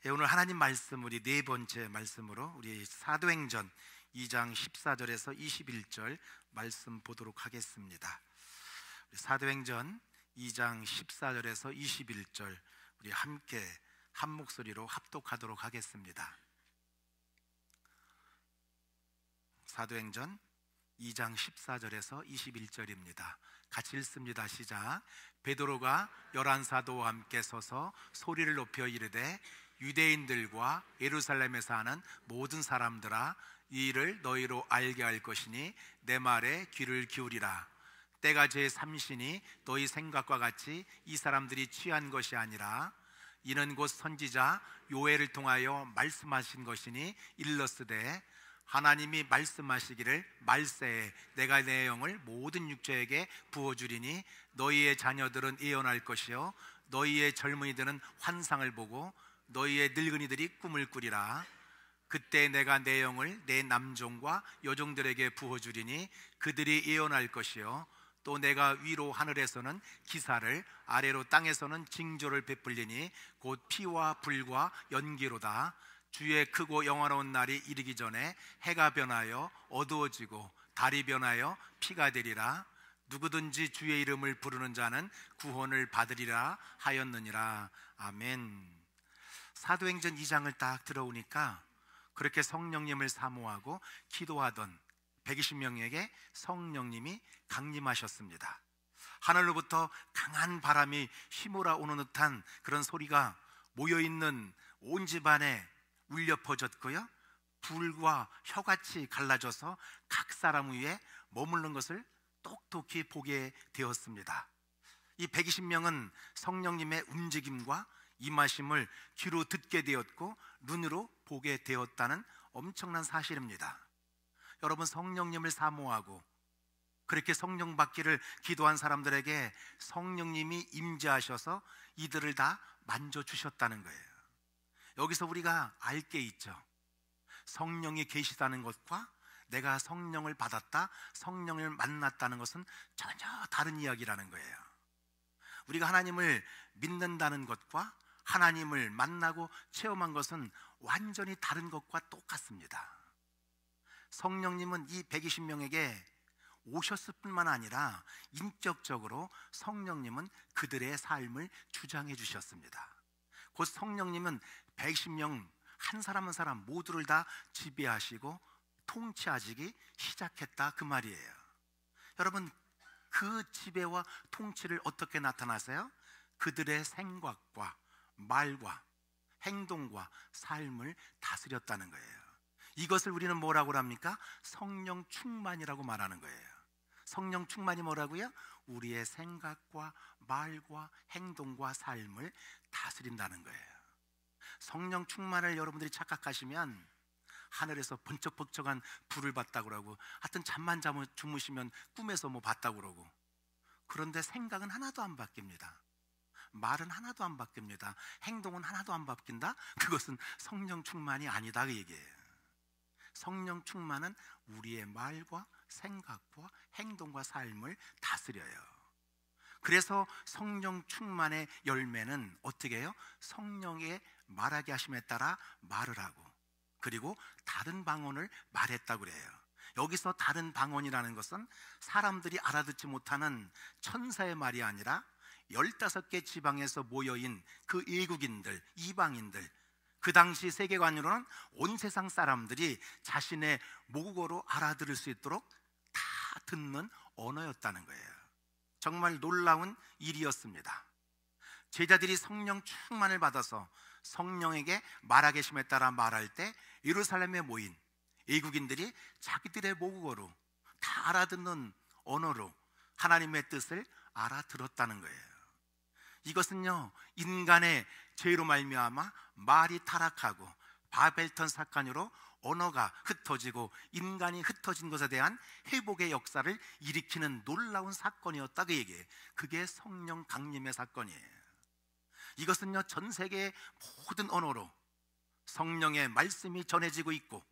오늘 하나님 말씀 우리 네 번째 말씀으로 우리 사도행전 2장 14절에서 21절 말씀 보도록 하겠습니다. 사도행전 2장 14절에서 21절 우리 함께 한 목소리로 합독하도록 하겠습니다. 사도행전 2장 14절에서 21절입니다. 같이 읽습니다. 시작. 베드로가 11사도와 함께 서서 소리를 높여 이르되 유대인들과 예루살렘에 사는 모든 사람들아, 이 일을 너희로 알게 할 것이니 내 말에 귀를 기울이라. 때가 제3시니 너희 생각과 같이 이 사람들이 취한 것이 아니라 이는 곧 선지자 요엘을 통하여 말씀하신 것이니 일렀으되 하나님이 말씀하시기를 말세에 내가 내 영을 모든 육체에게 부어주리니 너희의 자녀들은 예언할 것이요 너희의 젊은이들은 환상을 보고 너희의 늙은이들이 꿈을 꾸리라. 그때 내가 내 영을 내 남종과 여종들에게 부어주리니 그들이 예언할 것이요 또 내가 위로 하늘에서는 기사를 아래로 땅에서는 징조를 베풀리니 곧 피와 불과 연기로다. 주의 크고 영화로운 날이 이르기 전에 해가 변하여 어두워지고 달이 변하여 피가 되리라. 누구든지 주의 이름을 부르는 자는 구원을 받으리라 하였느니라. 아멘. 사도행전 2장을 딱 들어오니까 그렇게 성령님을 사모하고 기도하던 120명에게 성령님이 강림하셨습니다. 하늘로부터 강한 바람이 휘몰아 오는 듯한 그런 소리가 모여있는 온 집안에 울려 퍼졌고요, 불과 혀같이 갈라져서 각 사람 위에 머무르는 것을 똑똑히 보게 되었습니다. 이 120명은 성령님의 움직임과 임하심을 귀로 듣게 되었고 눈으로 보게 되었다는 엄청난 사실입니다. 여러분, 성령님을 사모하고 그렇게 성령 받기를 기도한 사람들에게 성령님이 임재하셔서 이들을 다 만져주셨다는 거예요. 여기서 우리가 알 게 있죠. 성령이 계시다는 것과 내가 성령을 받았다, 성령을 만났다는 것은 전혀 다른 이야기라는 거예요. 우리가 하나님을 믿는다는 것과 하나님을 만나고 체험한 것은 완전히 다른 것과 똑같습니다. 성령님은 이 120명에게 오셨을 뿐만 아니라 인격적으로 성령님은 그들의 삶을 주장해 주셨습니다. 곧 성령님은 120명 한 사람 한 사람 모두를 다 지배하시고 통치하시기 시작했다, 그 말이에요. 여러분, 그 지배와 통치를 어떻게 나타나세요? 그들의 생각과 말과 행동과 삶을 다스렸다는 거예요. 이것을 우리는 뭐라고 합니까? 성령 충만이라고 말하는 거예요. 성령 충만이 뭐라고요? 우리의 생각과 말과 행동과 삶을 다스린다는 거예요. 성령 충만을 여러분들이 착각하시면 하늘에서 번쩍번쩍한 불을 봤다고 그러고, 하여튼 잠만 주무시면 꿈에서 뭐 봤다고 그러고, 그런데 생각은 하나도 안 바뀝니다. 말은 하나도 안 바뀝니다. 행동은 하나도 안 바뀐다? 그것은 성령 충만이 아니다, 그 얘기예요. 성령 충만은 우리의 말과 생각과 행동과 삶을 다스려요. 그래서 성령 충만의 열매는 어떻게 해요? 성령의 말하게 하심에 따라 말을 하고, 그리고 다른 방언을 말했다고 그래요. 여기서 다른 방언이라는 것은 사람들이 알아듣지 못하는 천사의 말이 아니라 15개 지방에서 모여인 그 외국인들, 이방인들, 그 당시 세계관으로는 온 세상 사람들이 자신의 모국어로 알아들을 수 있도록 다 듣는 언어였다는 거예요. 정말 놀라운 일이었습니다. 제자들이 성령 충만을 받아서 성령에게 말하게 심에 따라 말할 때 예루살렘에 모인 외국인들이 자기들의 모국어로 다 알아듣는 언어로 하나님의 뜻을 알아들었다는 거예요. 이것은요, 인간의 죄로 말미암아 말이 타락하고 바벨탑 사건으로 언어가 흩어지고 인간이 흩어진 것에 대한 회복의 역사를 일으키는 놀라운 사건이었다, 그 얘기예요. 그게 성령 강림의 사건이에요. 이것은요, 전 세계의 모든 언어로 성령의 말씀이 전해지고 있고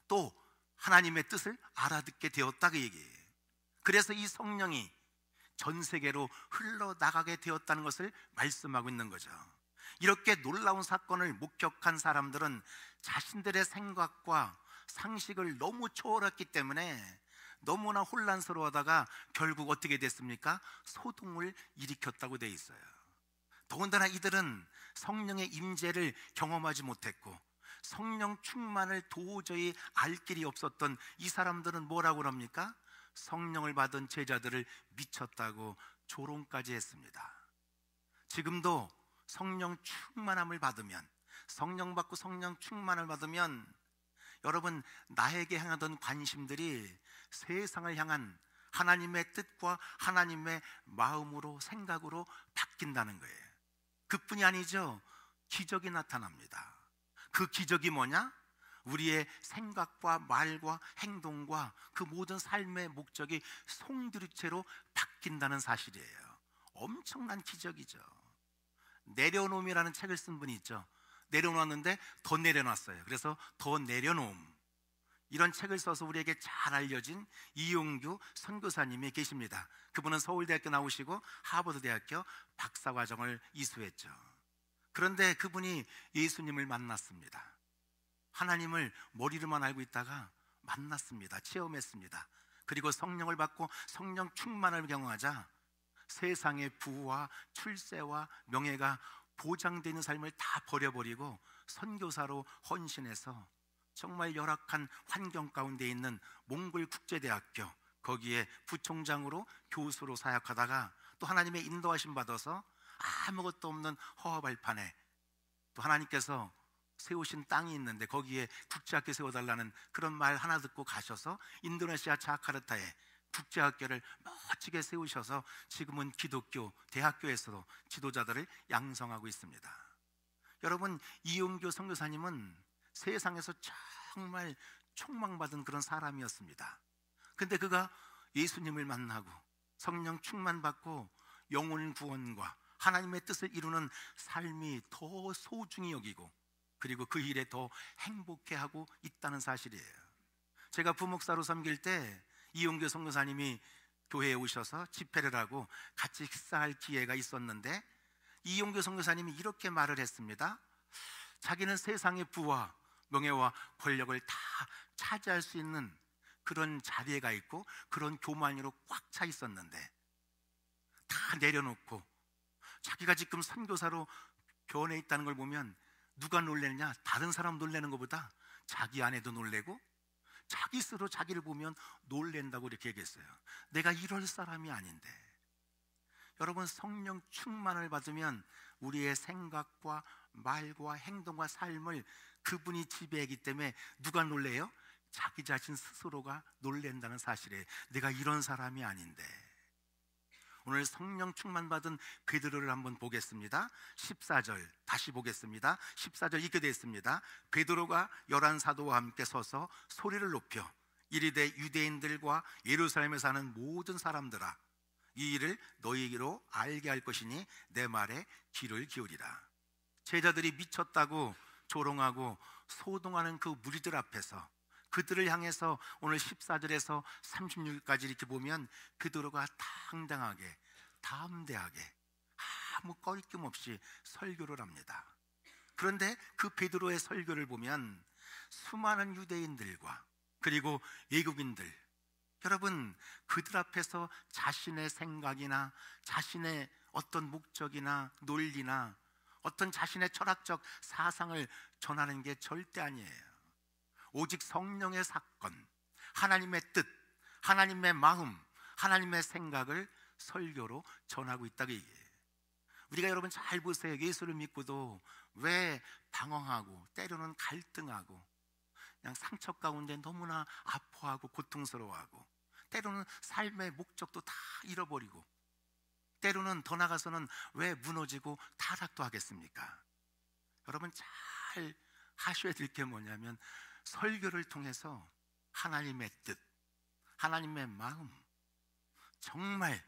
또 하나님의 뜻을 알아듣게 되었다, 그 얘기예요. 그래서 이 성령이 전 세계로 흘러나가게 되었다는 것을 말씀하고 있는 거죠. 이렇게 놀라운 사건을 목격한 사람들은 자신들의 생각과 상식을 너무 초월했기 때문에 너무나 혼란스러워하다가 결국 어떻게 됐습니까? 소동을 일으켰다고 돼 있어요. 더군다나 이들은 성령의 임재를 경험하지 못했고 성령 충만을 도저히 알 길이 없었던 이 사람들은 뭐라고 합니까? 성령을 받은 제자들을 미쳤다고 조롱까지 했습니다. 지금도 성령 충만함을 받으면, 성령 받고 성령 충만을 받으면 여러분, 나에게 향하던 관심들이 세상을 향한 하나님의 뜻과 하나님의 마음으로, 생각으로 바뀐다는 거예요. 그뿐이 아니죠. 기적이 나타납니다. 그 기적이 뭐냐? 우리의 생각과 말과 행동과 그 모든 삶의 목적이 송두리째로 바뀐다는 사실이에요. 엄청난 기적이죠. 내려놓음이라는 책을 쓴 분이 있죠. 내려놓았는데 더 내려놨어요. 그래서 더 내려놓음, 이런 책을 써서 우리에게 잘 알려진 이용규 선교사님이 계십니다. 그분은 서울대학교 나오시고 하버드대학교 박사과정을 이수했죠. 그런데 그분이 예수님을 만났습니다. 하나님을 머리로만 알고 있다가 만났습니다. 체험했습니다. 그리고 성령을 받고 성령 충만을 경험하자 세상의 부와 출세와 명예가 보장되는 삶을 다 버려버리고 선교사로 헌신해서 정말 열악한 환경 가운데 있는 몽골 국제대학교, 거기에 부총장으로 교수로 사역하다가 또 하나님의 인도하심 받아서 아무것도 없는 허허발판에 또 하나님께서 세우신 땅이 있는데 거기에 국제학교 세워달라는 그런 말 하나 듣고 가셔서 인도네시아 자카르타에 국제학교를 멋지게 세우셔서 지금은 기독교 대학교에서도 지도자들을 양성하고 있습니다. 여러분, 이용규 선교사님은 세상에서 정말 촉망받은 그런 사람이었습니다. 근데 그가 예수님을 만나고 성령 충만받고 영혼 구원과 하나님의 뜻을 이루는 삶이 더 소중히 여기고 그리고 그 일에 더 행복해하고 있다는 사실이에요. 제가 부목사로 섬길 때 이용규 선교사님이 교회에 오셔서 집회를 하고 같이 식사할 기회가 있었는데 이용규 선교사님이 이렇게 말을 했습니다. 자기는 세상의 부와 명예와 권력을 다 차지할 수 있는 그런 자리에 가 있고 그런 교만으로 꽉 차 있었는데 다 내려놓고 자기가 지금 선교사로 변해 있다는 걸 보면 누가 놀랬냐? 다른 사람 놀래는 것보다 자기 아내도 놀래고 자기 스스로 자기를 보면 놀랜다고 이렇게 얘기했어요. 내가 이럴 사람이 아닌데. 여러분, 성령 충만을 받으면 우리의 생각과 말과 행동과 삶을 그분이 지배하기 때문에 누가 놀래요? 자기 자신 스스로가 놀랜다는 사실이에요. 내가 이런 사람이 아닌데. 오늘 성령 충만 받은 베드로를 한번 보겠습니다. 14절 다시 보겠습니다. 14절 이렇게 되어 있습니다. 베드로가 11 사도와 함께 서서 소리를 높여 이르되 유대인들과 예루살렘에 사는 모든 사람들아, 이 일을 너희로 알게 할 것이니 내 말에 귀를 기울이라. 제자들이 미쳤다고 조롱하고 소동하는 그 무리들 앞에서 그들을 향해서 오늘 14절에서 36절까지 이렇게 보면 베드로가 당당하게 담대하게 아무 꺼리낌 없이 설교를 합니다. 그런데 그 베드로의 설교를 보면 수많은 유대인들과 그리고 외국인들, 여러분, 그들 앞에서 자신의 생각이나 자신의 어떤 목적이나 논리나 어떤 자신의 철학적 사상을 전하는 게 절대 아니에요. 오직 성령의 사건, 하나님의 뜻, 하나님의 마음, 하나님의 생각을 설교로 전하고 있다고 얘기해요. 우리가 여러분 잘 보세요. 예수를 믿고도 왜 방황하고 때로는 갈등하고 그냥 상처 가운데 너무나 아파하고 고통스러워하고 때로는 삶의 목적도 다 잃어버리고 때로는 더 나가서는 왜 무너지고 타락도 하겠습니까? 여러분 잘 하셔야 될 게 뭐냐면 설교를 통해서 하나님의 뜻, 하나님의 마음, 정말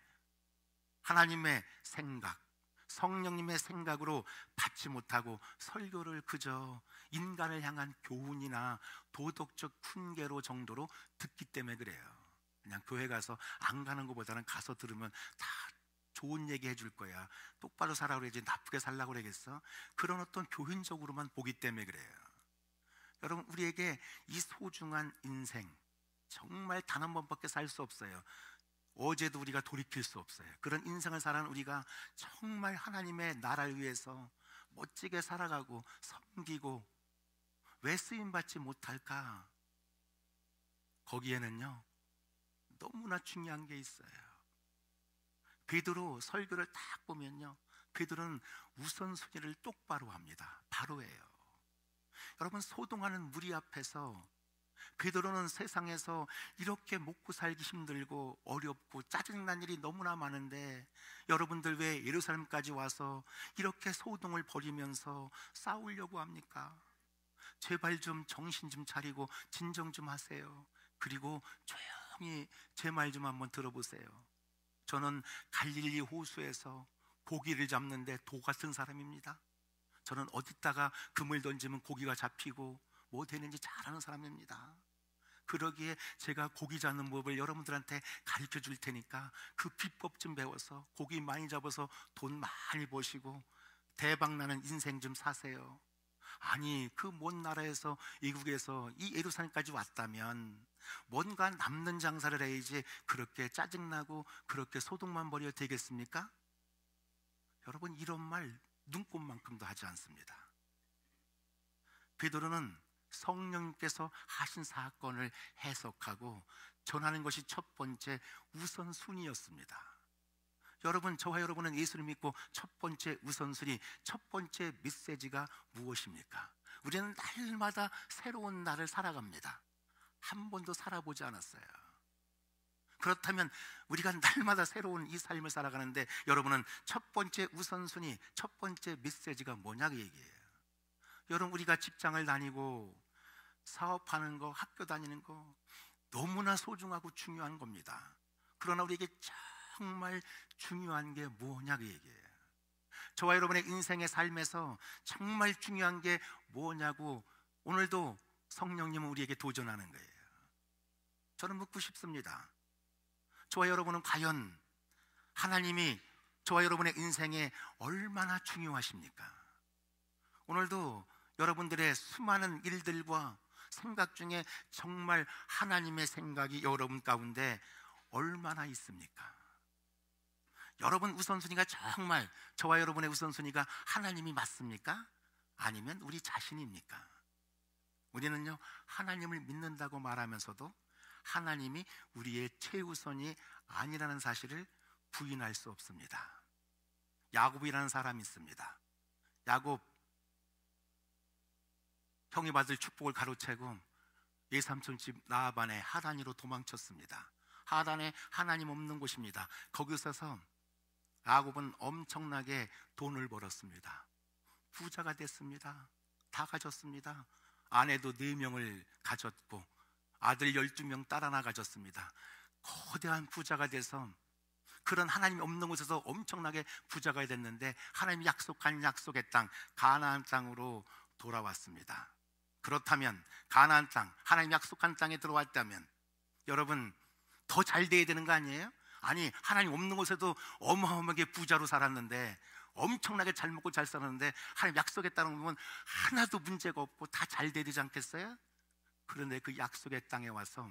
하나님의 생각, 성령님의 생각으로 받지 못하고 설교를 그저 인간을 향한 교훈이나 도덕적 훈계로 정도로 듣기 때문에 그래요. 그냥 교회 가서 안 가는 것보다는 가서 들으면 다 좋은 얘기 해줄 거야. 똑바로 살라고 그러지 나쁘게 살라고 그러겠어? 그런 어떤 교훈적으로만 보기 때문에 그래요. 여러분, 우리에게 이 소중한 인생 정말 단 한 번밖에 살 수 없어요. 어제도 우리가 돌이킬 수 없어요. 그런 인생을 살아는 우리가 정말 하나님의 나라를 위해서 멋지게 살아가고 섬기고 왜 쓰임받지 못할까? 거기에는요 너무나 중요한 게 있어요. 베드로 설교를 딱 보면요, 베드로는 우선순위를 똑바로 합니다. 바로예요. 여러분, 소동하는 무리 앞에서 베드로는 세상에서 이렇게 먹고 살기 힘들고 어렵고 짜증난 일이 너무나 많은데 여러분들 왜 예루살렘까지 와서 이렇게 소동을 벌이면서 싸우려고 합니까? 제발 좀 정신 좀 차리고 진정 좀 하세요. 그리고 조용히 제 말 좀 한번 들어보세요. 저는 갈릴리 호수에서 고기를 잡는데 도 같은 사람입니다. 저는 어디다가 금을 던지면 고기가 잡히고 뭐 되는지 잘 아는 사람입니다. 그러기에 제가 고기 잡는 법을 여러분들한테 가르쳐 줄 테니까 그 비법 좀 배워서 고기 많이 잡아서 돈 많이 버시고 대박나는 인생 좀 사세요. 아니, 그 먼 나라에서 이국에서 이 예루살렘까지 왔다면 뭔가 남는 장사를 해야지 그렇게 짜증나고 그렇게 소동만 벌여도 되겠습니까? 여러분, 이런 말 눈꼽만큼도 하지 않습니다. 베드로는 성령님께서 하신 사건을 해석하고 전하는 것이 첫 번째 우선순위였습니다. 여러분, 저와 여러분은 예수를 믿고 첫 번째 우선순위, 첫 번째 메시지가 무엇입니까? 우리는 날마다 새로운 날을 살아갑니다. 한 번도 살아보지 않았어요. 그렇다면 우리가 날마다 새로운 이 삶을 살아가는데 여러분은 첫 번째 우선순위, 첫 번째 메시지가 뭐냐고 얘기해요. 여러분, 우리가 직장을 다니고 사업하는 거, 학교 다니는 거 너무나 소중하고 중요한 겁니다. 그러나 우리에게 정말 중요한 게 뭐냐고 얘기해요. 저와 여러분의 인생의 삶에서 정말 중요한 게 뭐냐고 오늘도 성령님은 우리에게 도전하는 거예요. 저는 묻고 싶습니다. 저와 여러분은 과연 하나님이 저와 여러분의 인생에 얼마나 중요하십니까? 오늘도 여러분들의 수많은 일들과 생각 중에 정말 하나님의 생각이 여러분 가운데 얼마나 있습니까? 여러분 우선순위가 정말 저와 여러분의 우선순위가 하나님이 맞습니까? 아니면 우리 자신입니까? 우리는요, 하나님을 믿는다고 말하면서도 하나님이 우리의 최우선이 아니라는 사실을 부인할 수 없습니다. 야곱이라는 사람이 있습니다. 야곱, 형이 받을 축복을 가로채고 예삼촌 집 라반의 하란으로 도망쳤습니다. 하란에 하나님 없는 곳입니다. 거기서서 야곱은 엄청나게 돈을 벌었습니다. 부자가 됐습니다. 다 가졌습니다. 아내도 4명을 가졌고 아들 12명 딸 하나 가졌습니다. 거대한 부자가 돼서 그런 하나님이 없는 곳에서 엄청나게 부자가 됐는데 하나님이 약속한 약속의 땅 가나안 땅으로 돌아왔습니다. 그렇다면 가나안 땅, 하나님 약속한 땅에 들어왔다면 여러분 더 잘 돼야 되는 거 아니에요? 아니, 하나님 없는 곳에도 어마어마하게 부자로 살았는데 엄청나게 잘 먹고 잘 살았는데 하나님 약속의 땅을 보면 하나도 문제가 없고 다 잘 돼야 되지 않겠어요? 그런데 그 약속의 땅에 와서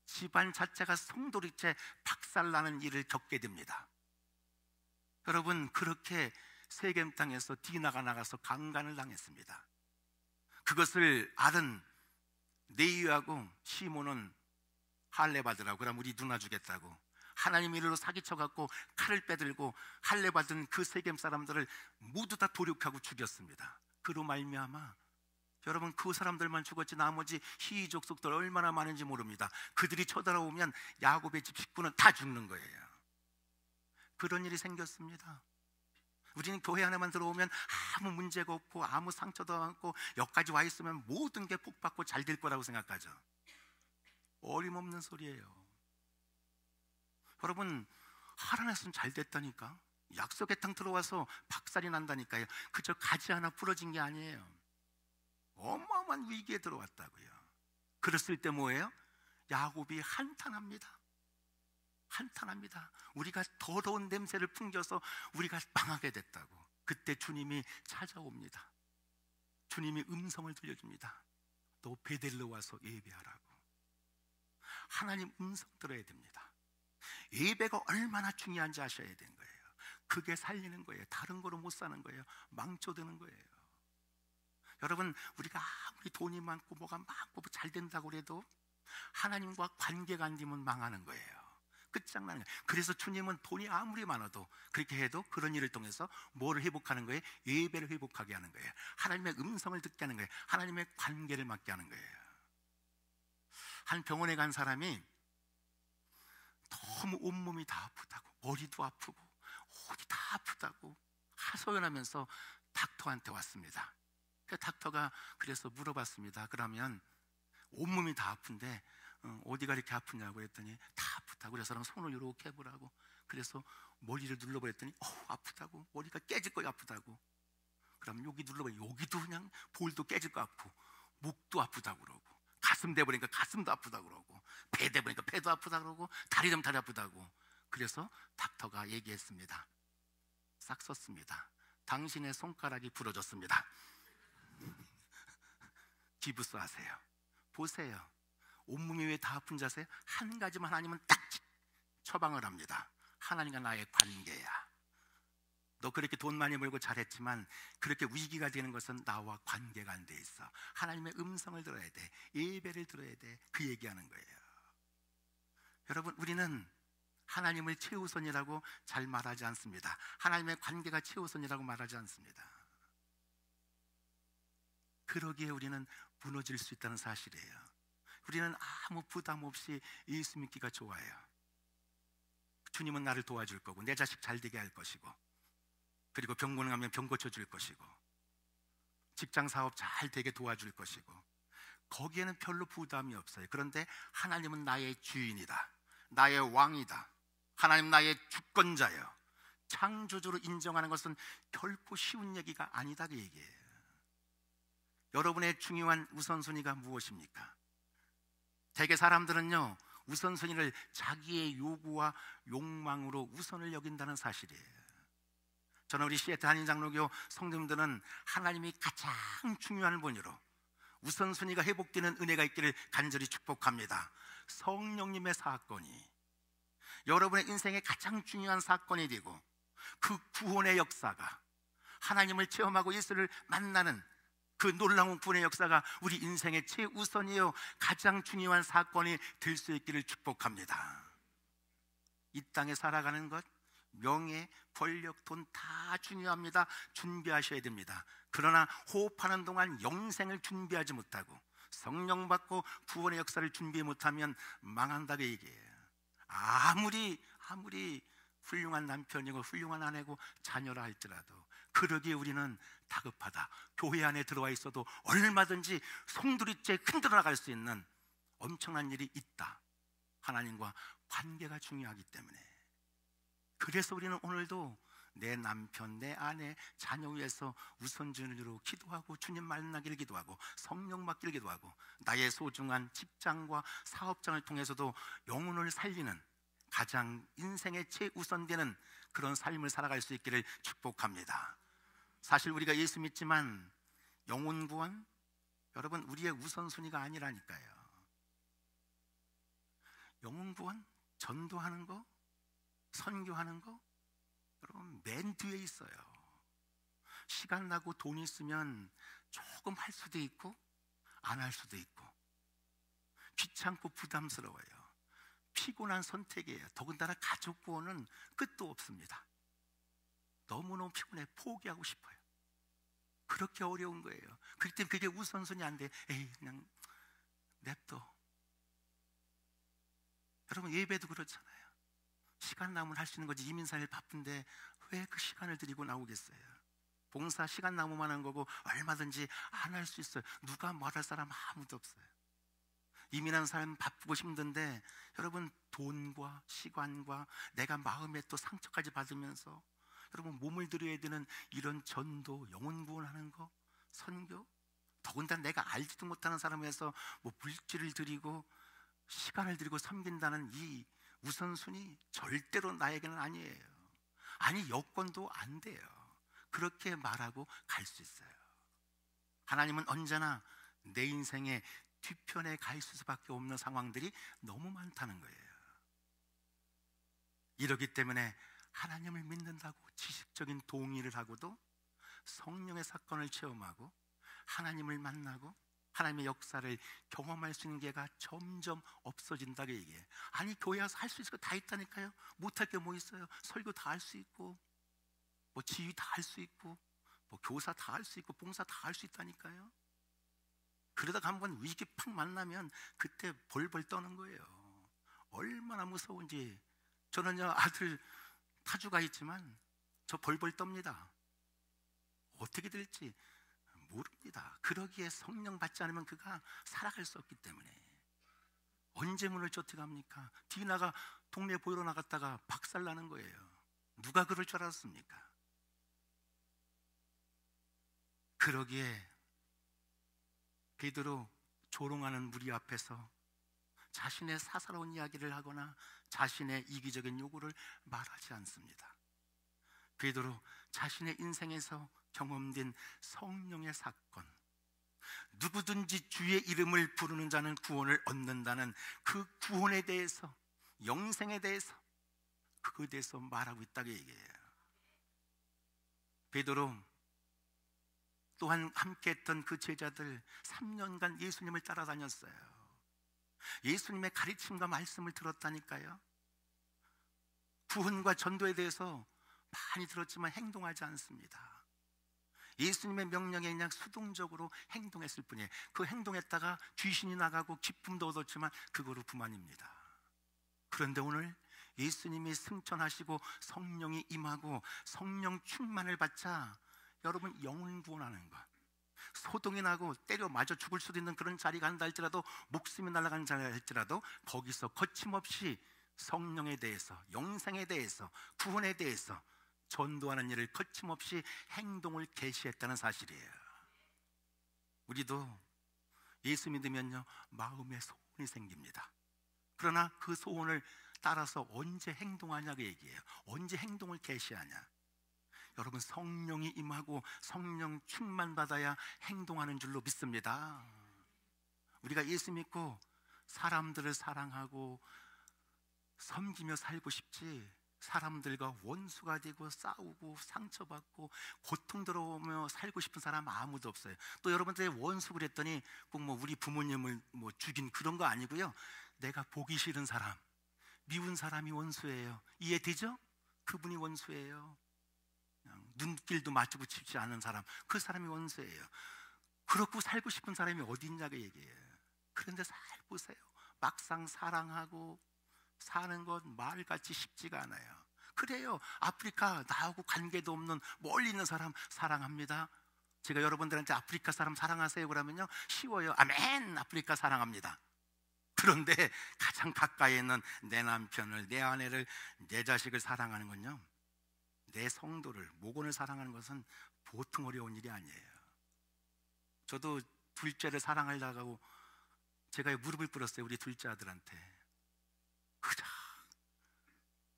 집안 자체가 송두리째 박살나는 일을 겪게 됩니다. 여러분, 그렇게 세겜 땅에서 디나가 나가서 강간을 당했습니다. 그것을 알은 네이하고 시몬은 할례 받으라고, 그럼 우리 누나 주겠다고 하나님 이름으로 사기쳐갖고 칼을 빼들고 할례 받은 그 세겜 사람들을 모두 다 도륙하고 죽였습니다. 그로 말미암아 여러분 그 사람들만 죽었지 나머지 희족속들 얼마나 많은지 모릅니다. 그들이 쳐들어오면 야곱의 집 식구는 다 죽는 거예요. 그런 일이 생겼습니다. 우리는 교회 안에만 들어오면 아무 문제가 없고 아무 상처도 없고 여기까지 와 있으면 모든 게 복받고 잘 될 거라고 생각하죠. 어림없는 소리예요. 여러분, 하나님은 잘 됐다니까. 약속의 땅 들어와서 박살이 난다니까요. 그저 가지 하나 부러진 게 아니에요. 어마어마한 위기에 들어왔다고요. 그랬을 때 뭐예요? 야곱이 한탄합니다. 한탄합니다. 우리가 더러운 냄새를 풍겨서 우리가 망하게 됐다고. 그때 주님이 찾아옵니다. 주님이 음성을 들려줍니다. 너 베델로 와서 예배하라고. 하나님 음성 들어야 됩니다. 예배가 얼마나 중요한지 아셔야 되는 거예요. 그게 살리는 거예요. 다른 거로 못 사는 거예요. 망쳐드는 거예요. 여러분, 우리가 아무리 돈이 많고 뭐가 많고 잘 된다고 해도 하나님과 관계가 안 되면 망하는 거예요. 끝장나는 거예요. 그래서 주님은 돈이 아무리 많아도 그렇게 해도 그런 일을 통해서 뭐를 회복하는 거예요? 예배를 회복하게 하는 거예요. 하나님의 음성을 듣게 하는 거예요. 하나님의 관계를 맡게 하는 거예요. 한 병원에 간 사람이 너무 온몸이 다 아프다고, 머리도 아프고 어디 다 아프다고 하소연하면서 닥터한테 왔습니다. 그 닥터가 그래서 물어봤습니다. 그러면 온몸이 다 아픈데 어디가 이렇게 아프냐고 했더니 다 아프다고. 그래서 사람 손을 이렇게 해보라고. 그래서 머리를 눌러보랬더니 아프다고. 머리가 깨질 거야 아프다고. 그럼 여기 눌러봐. 여기도 그냥 볼도 깨질 거 아프고, 목도 아프다고 그러고, 가슴 대보니까 가슴도 아프다고 그러고, 배 대보니까 배도 아프다고 그러고, 다리 되면 다리 아프다고. 그래서 닥터가 얘기했습니다. 싹 썼습니다. 당신의 손가락이 부러졌습니다. 기부스 하세요. 보세요. 온몸이 왜 다 아픈 자세요? 한 가지만 하나님은 딱 처방을 합니다. 하나님과 나의 관계야. 너 그렇게 돈 많이 벌고 잘했지만 그렇게 위기가 되는 것은 나와 관계가 안 돼 있어. 하나님의 음성을 들어야 돼. 예배를 들어야 돼. 그 얘기하는 거예요. 여러분, 우리는 하나님을 최우선이라고 잘 말하지 않습니다. 하나님의 관계가 최우선이라고 말하지 않습니다. 그러기에 우리는 무너질 수 있다는 사실이에요. 우리는 아무 부담 없이 예수 믿기가 좋아요. 주님은 나를 도와줄 거고, 내 자식 잘 되게 할 것이고, 그리고 병원에 가면 병 고쳐줄 것이고, 직장 사업 잘 되게 도와줄 것이고, 거기에는 별로 부담이 없어요. 그런데 하나님은 나의 주인이다, 나의 왕이다, 하나님 나의 주권자예요, 창조주로 인정하는 것은 결코 쉬운 얘기가 아니다, 그 얘기예요. 여러분의 중요한 우선순위가 무엇입니까? 대개 사람들은요, 우선순위를 자기의 요구와 욕망으로 우선을 여긴다는 사실이에요. 저는 우리 시애틀 한인장로교 성도님들은 하나님이 가장 중요한 분으로 우선순위가 회복되는 은혜가 있기를 간절히 축복합니다. 성령님의 사건이 여러분의 인생의 가장 중요한 사건이 되고, 그 구원의 역사가, 하나님을 체험하고 예수를 만나는 그 놀라운 구원의 역사가 우리 인생의 최우선이요 가장 중요한 사건이 될 수 있기를 축복합니다. 이 땅에 살아가는 것, 명예, 권력, 돈 다 중요합니다. 준비하셔야 됩니다. 그러나 호흡하는 동안 영생을 준비하지 못하고 성령 받고 구원의 역사를 준비 못하면 망한다고 얘기해요. 아무리 훌륭한 남편이고 훌륭한 아내고 자녀라 할지라도 그러기에 우리는 다급하다. 교회 안에 들어와 있어도 얼마든지 송두리째 흔들어 나갈 수 있는 엄청난 일이 있다. 하나님과 관계가 중요하기 때문에. 그래서 우리는 오늘도 내 남편, 내 아내, 자녀 위해서 우선순위로 기도하고, 주님 만나기를 기도하고, 성령 받기를 기도하고, 나의 소중한 직장과 사업장을 통해서도 영혼을 살리는 가장 인생의 최우선되는 그런 삶을 살아갈 수 있기를 축복합니다. 사실 우리가 예수 믿지만 영혼 구원, 여러분, 우리의 우선순위가 아니라니까요. 영혼 구원, 전도하는 거, 선교하는 거, 여러분 맨 뒤에 있어요. 시간 나고 돈 있으면 조금 할 수도 있고 안 할 수도 있고, 귀찮고 부담스러워요. 피곤한 선택이에요. 더군다나 가족 구원은 끝도 없습니다. 너무너무 피곤해. 포기하고 싶어요. 그렇게 어려운 거예요. 그렇기 때문에 그게 우선순위 안 돼. 에이, 그냥 냅둬. 여러분, 예배도 그렇잖아요. 시간 남으면 할 수 있는 거지. 이민사일 바쁜데 왜 그 시간을 들이고 나오겠어요? 봉사 시간 남으면 하는 거고 얼마든지 안 할 수 있어요. 누가 말할 사람 아무도 없어요. 이민한 사람 바쁘고 힘든데, 여러분 돈과 시간과 내가 마음에 또 상처까지 받으면서 여러분 몸을 들여야 되는 이런 전도, 영혼 구원하는 거, 선교, 더군다나 내가 알지도 못하는 사람에서 뭐 물질을 드리고 시간을 드리고 섬긴다는 이 우선순위 절대로 나에게는 아니에요. 아니, 여건도 안 돼요. 그렇게 말하고 갈 수 있어요. 하나님은 언제나 내 인생의 뒤편에 가 있을 수밖에 없는 상황들이 너무 많다는 거예요. 이러기 때문에 하나님을 믿는다고 지식적인 동의를 하고도 성령의 사건을 체험하고 하나님을 만나고 하나님의 역사를 경험할 수 있는 기회가 점점 없어진다고 얘기해요. 아니, 교회 와서 할 수 있을 거 다 있다니까요. 못할 게 뭐 있어요? 설교 다 할 수 있고, 뭐 지휘 다 할 수 있고, 뭐 교사 다 할 수 있고, 봉사 다 할 수 있다니까요. 그러다가 한번 위기 팍 만나면 그때 벌벌 떠는 거예요. 얼마나 무서운지. 저는요, 아들 타주가 있지만 저 벌벌 떱니다. 어떻게 될지 모릅니다. 그러기에 성령 받지 않으면 그가 살아갈 수 없기 때문에. 언제 문을 쫓아갑니까? 디나가 동네 보이러 나갔다가 박살나는 거예요. 누가 그럴 줄 알았습니까? 그러기에 베드로 조롱하는 무리 앞에서 자신의 사사로운 이야기를 하거나 자신의 이기적인 요구를 말하지 않습니다. 베드로 자신의 인생에서 경험된 성령의 사건, 누구든지 주의 이름을 부르는 자는 구원을 얻는다는 그 구원에 대해서, 영생에 대해서, 그거에 대해서 말하고 있다고 얘기해요. 베드로 또한 함께 했던 그 제자들 3년간 예수님을 따라다녔어요. 예수님의 가르침과 말씀을 들었다니까요. 구원과 전도에 대해서 많이 들었지만 행동하지 않습니다. 예수님의 명령에 그냥 수동적으로 행동했을 뿐이에요. 그 행동했다가 귀신이 나가고 기쁨도 얻었지만 그거로 그만입니다. 그런데 오늘 예수님이 승천하시고 성령이 임하고 성령 충만을 받자 여러분, 영혼 구원하는 것, 소동이 나고 때려 맞아 죽을 수도 있는 그런 자리가 한다 할지라도, 목숨이 날아가는 자리가 할지라도 거기서 거침없이 성령에 대해서, 영생에 대해서, 구원에 대해서 전도하는 일을 거침없이 행동을 개시했다는 사실이에요. 우리도 예수 믿으면요, 마음에 소원이 생깁니다. 그러나 그 소원을 따라서 언제 행동하냐고 얘기해요. 언제 행동을 개시하냐. 여러분, 성령이 임하고 성령 충만받아야 행동하는 줄로 믿습니다. 우리가 예수 믿고 사람들을 사랑하고 섬기며 살고 싶지, 사람들과 원수가 되고 싸우고 상처받고 고통 들어오며 살고 싶은 사람 아무도 없어요. 또 여러분들의 원수 그랬더니 꼭 뭐 우리 부모님을 뭐 죽인 그런 거 아니고요. 내가 보기 싫은 사람, 미운 사람이 원수예요. 이해되죠? 그분이 원수예요. 눈길도 마주고 싶지 않은 사람, 그 사람이 원수예요. 그렇고 살고 싶은 사람이 어디 있냐고 얘기해요. 그런데 잘 보세요. 막상 사랑하고 사는 건 말같이 쉽지가 않아요. 그래요. 아프리카 나하고 관계도 없는 멀리 있는 사람 사랑합니다. 제가 여러분들한테 아프리카 사람 사랑하세요 그러면요, 쉬워요. 아멘, 아프리카 사랑합니다. 그런데 가장 가까이 있는 내 남편을, 내 아내를, 내 자식을 사랑하는 건요, 내 성도를, 목원을 사랑하는 것은 보통 어려운 일이 아니에요. 저도 둘째를 사랑하려고 제가 무릎을 꿇었어요. 우리 둘째 아들한테. 그저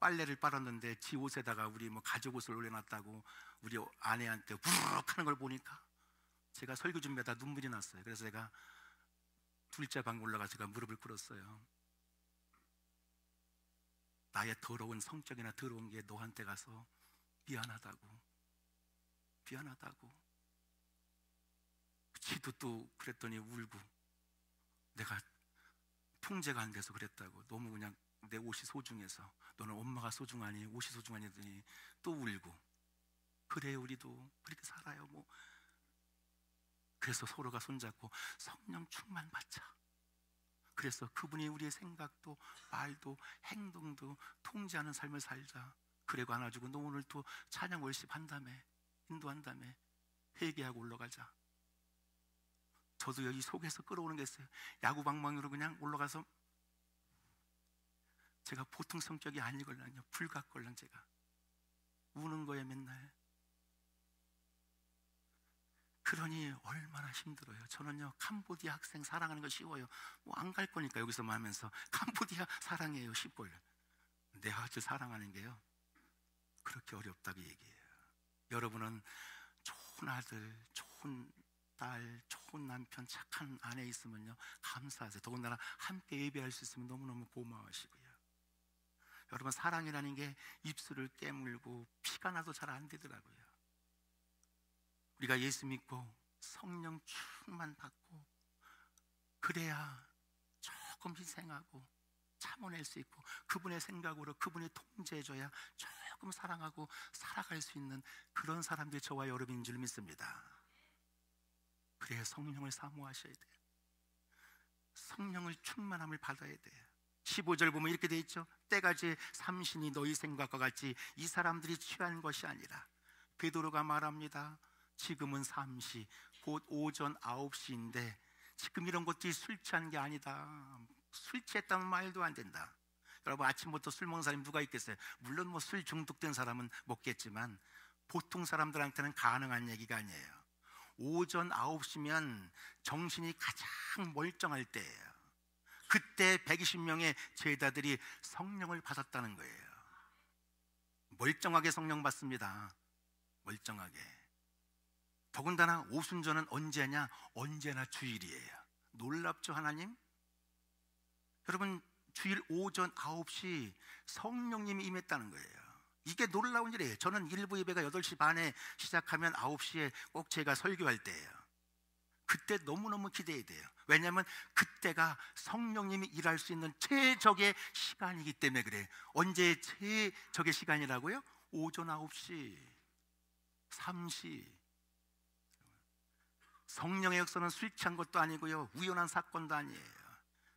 빨래를 빨았는데 지 옷에다가 우리 뭐 가죽 옷을 올려놨다고 우리 아내한테 부르륵 하는 걸 보니까 제가 설교 준비하다 눈물이 났어요. 그래서 제가 둘째 방 올라가서 제가 무릎을 꿇었어요. 나의 더러운 성적이나 더러운 게 너한테 가서 미안하다고. 지도 또 그랬더니 울고, 내가 통제가 안 돼서 그랬다고. 너무 그냥 내 옷이 소중해서. 너는 엄마가 소중하니, 옷이 소중하니 했더니 또 울고. 그래요, 우리도 그렇게 살아요. 뭐 그래서 서로가 손잡고 성령 충만 받자. 그래서 그분이 우리의 생각도 말도 행동도 통제하는 삶을 살자. 그리고 안아주고, 너 오늘 또 찬양 월십 한다며, 인도한다며, 회개하고 올라가자. 저도 여기 속에서 끌어오는 게 있어요. 야구방망이로 그냥 올라가서, 제가 보통 성격이 아니걸랑요, 불같걸랑 제가 우는 거예요 맨날. 그러니 얼마나 힘들어요. 저는요, 캄보디아 학생 사랑하는 거 쉬워요. 뭐 안 갈 거니까 여기서만 하면서 캄보디아 사랑해요, 쉽고요. 내 아들 사랑하는 게요, 그렇게 어렵다고 얘기해요. 여러분은 좋은 아들, 좋은 딸, 좋은 남편, 착한 아내 있으면요 감사하세요. 더군다나 함께 예배할 수 있으면 너무너무 고마워하시고요. 여러분, 사랑이라는 게 입술을 깨물고 피가 나도 잘 안 되더라고요. 우리가 예수 믿고 성령 충만 받고 그래야 조금 희생하고 참아낼 수 있고, 그분의 생각으로 그분이 통제해줘야 조금 사랑하고 살아갈 수 있는 그런 사람들이 저와 여러분인 줄 믿습니다. 그래야 성령을 사모하셔야 돼요. 성령을 충만함을 받아야 돼요. 15절 보면 이렇게 돼 있죠. 때가 제 삼신이 너희 생각과 같이 이 사람들이 취한 것이 아니라, 베드로가 말합니다. 지금은 삼시 곧 오전 9시인데 지금 이런 것들이 술 취한 게 아니다. 술 취했다는 말도 안 된다. 여러분, 아침부터 술 먹는 사람이 누가 있겠어요? 물론 뭐 술 중독된 사람은 먹겠지만 보통 사람들한테는 가능한 얘기가 아니에요. 오전 9시면 정신이 가장 멀쩡할 때예요. 그때 120명의 제자들이 성령을 받았다는 거예요. 멀쩡하게 성령 받습니다. 멀쩡하게. 더군다나 오순절은 언제냐? 언제나 주일이에요. 놀랍죠, 하나님? 여러분, 주일 오전 9시 성령님이 임했다는 거예요. 이게 놀라운 일이에요. 저는 일부 예배가 8시 반에 시작하면 9시에 꼭 제가 설교할 때예요. 그때 너무너무 기대해야 돼요. 왜냐하면 그때가 성령님이 일할 수 있는 최적의 시간이기 때문에 그래요. 언제 최적의 시간이라고요? 오전 9시, 3시. 성령의 역사는 술 취한 것도 아니고요, 우연한 사건도 아니에요.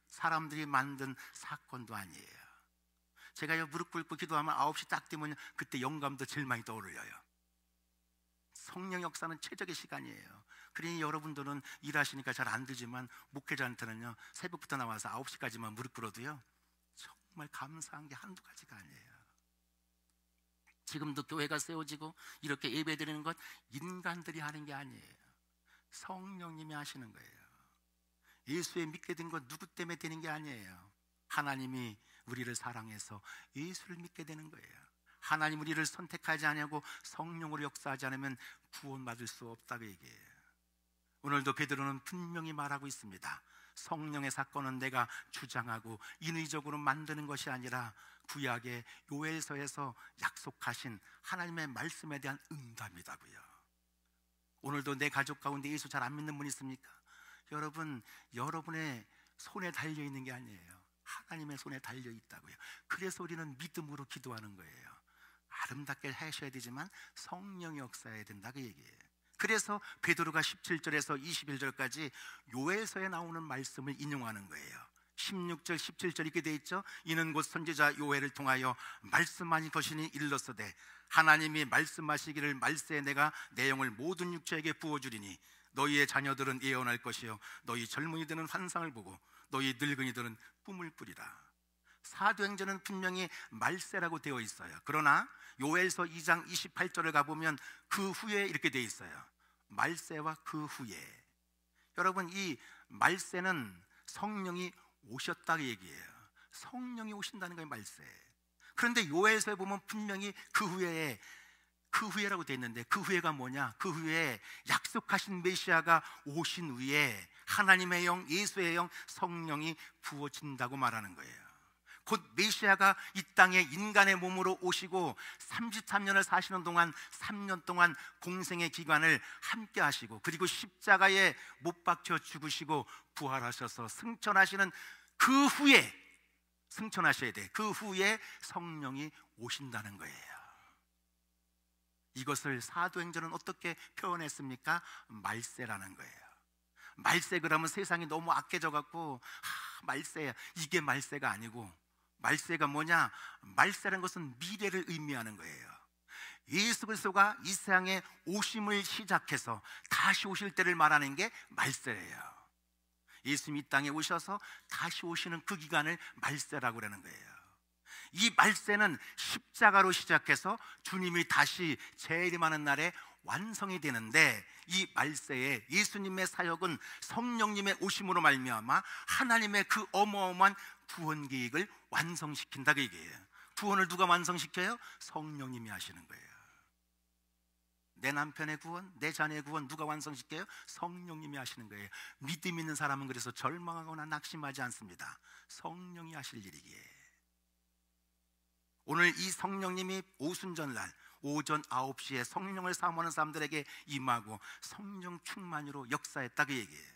사람들이 만든 사건도 아니에요. 제가 무릎 꿇고 기도하면 9시 딱 되면 그때 영감도 제일 많이 떠오르요. 성령 역사는 최적의 시간이에요. 그러니 여러분들은 일하시니까 잘 안 되지만 목회자한테는요 새벽부터 나와서 9시까지만 무릎 꿇어도요 정말 감사한 게 한두 가지가 아니에요. 지금도 교회가 세워지고 이렇게 예배드리는 것 인간들이 하는 게 아니에요. 성령님이 하시는 거예요. 예수에 믿게 된 건 누구 때문에 되는 게 아니에요. 하나님이 우리를 사랑해서 예수를 믿게 되는 거예요. 하나님 우리를 선택하지 않고 성령으로 역사하지 않으면 구원받을 수 없다고 얘기해요. 오늘도 베드로는 분명히 말하고 있습니다. 성령의 사건은 내가 주장하고 인위적으로 만드는 것이 아니라 구약의 요엘서에서 약속하신 하나님의 말씀에 대한 응답이다고요. 오늘도 내 가족 가운데 예수 잘 안 믿는 분 있습니까? 여러분, 여러분의 손에 달려있는 게 아니에요. 하나님의 손에 달려있다고요. 그래서 우리는 믿음으로 기도하는 거예요. 아름답게 하셔야 되지만 성령이 역사해야 된다고 얘기해요. 그래서 베드로가 17절에서 21절까지 요엘서에 나오는 말씀을 인용하는 거예요. 16절, 17절 이렇게 돼 있죠. 이는 곧 선지자 요엘을 통하여 말씀하신 것이니 일렀으되 하나님이 말씀하시기를 말세에 내가 내 영을 모든 육체에게 부어주리니 너희의 자녀들은 예언할 것이요 너희 젊은이들은 환상을 보고 너희 늙은이들은 꿈을 꾸리라. 사도행전은 분명히 말세라고 되어 있어요. 그러나 요엘서 2장 28절을 가보면 그 후에 이렇게 되어 있어요. 말세와 그 후에. 여러분, 이 말세는 성령이 오셨다고 얘기해요. 성령이 오신다는 거예요, 말세. 그런데 요엘서에 보면 분명히 그 후에라고 되어 있는데 그 후에가 뭐냐? 그 후에 약속하신 메시아가 오신 후에 하나님의 영, 예수의 영, 성령이 부어진다고 말하는 거예요. 곧 메시아가 이 땅에 인간의 몸으로 오시고 33년을 사시는 동안 3년 동안 공생의 기간을 함께 하시고 그리고 십자가에 못 박혀 죽으시고 부활하셔서 승천하시는 그 후에 승천하셔야 돼. 그 후에 성령이 오신다는 거예요. 이것을 사도행전은 어떻게 표현했습니까? 말세라는 거예요. 말세 그러면 세상이 너무 악해져 갖고 말세야. 이게 말세가 아니고 말세가 뭐냐? 말세라는 것은 미래를 의미하는 거예요. 예수 그리스도가 이 세상에 오심을 시작해서 다시 오실 때를 말하는 게 말세예요. 예수님이 이 땅에 오셔서 다시 오시는 그 기간을 말세라고 그러는 거예요. 이 말세는 십자가로 시작해서 주님이 다시 재림하는 날에 완성이 되는데 이 말세에 예수님의 사역은 성령님의 오심으로 말미암아 하나님의 그 어마어마한 구원 계획을 완성시킨다고 얘기해요. 구원을 누가 완성시켜요? 성령님이 하시는 거예요. 내 남편의 구원, 내 자녀의 구원 누가 완성시켜요? 성령님이 하시는 거예요. 믿음 있는 사람은 그래서 절망하거나 낙심하지 않습니다. 성령이 하실 일이기에. 오늘 이 성령님이 오순절날 오전 9시에 성령을 사모하는 사람들에게 임하고 성령 충만으로 역사했다, 그 얘기예요.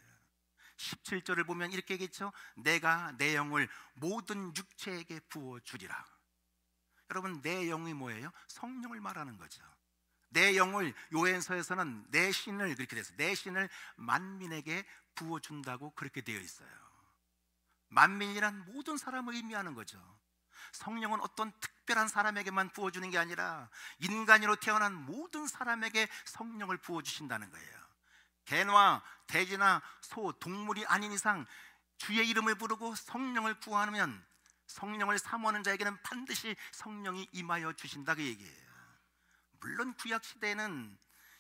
17절을 보면 이렇게 얘기했죠. 내가 내 영을 모든 육체에게 부어주리라. 여러분, 내 영이 뭐예요? 성령을 말하는 거죠. 내 영을 요한서에서는 내 신을, 그렇게 돼서 내 신을 만민에게 부어준다고 그렇게 되어 있어요. 만민이란 모든 사람을 의미하는 거죠. 성령은 어떤 특별한 사람에게만 부어주는 게 아니라 인간으로 태어난 모든 사람에게 성령을 부어주신다는 거예요. 개나 돼지나 소, 동물이 아닌 이상 주의 이름을 부르고 성령을 구하면 성령을 사모하는 자에게는 반드시 성령이 임하여 주신다, 그 얘기예요. 물론 구약시대에는